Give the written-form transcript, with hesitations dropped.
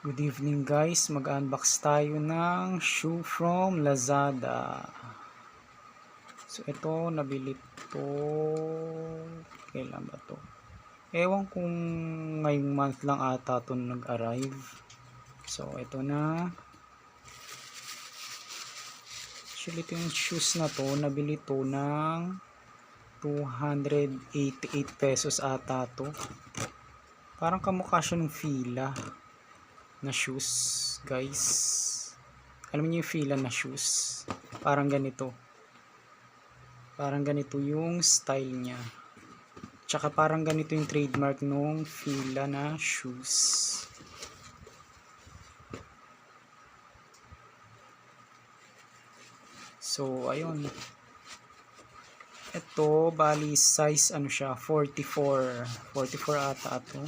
Good evening guys, mag-unbox tayo ng shoe from Lazada. So ito, nabili to, kailan ba to? Ewan kung ngayong month lang ata to nag-arrive. So ito na. Actually ito yung shoes na to, nabili to ng 288 pesos ata to. Parang kamukha siya ng Fila na shoes, guys. Alam niyo yung Fila na shoes? Parang ganito. Parang ganito yung style niya. Tsaka parang ganito yung trademark nung Fila na shoes. So, ayun. Ito, bali size ano siya, 44. 44 ata ito.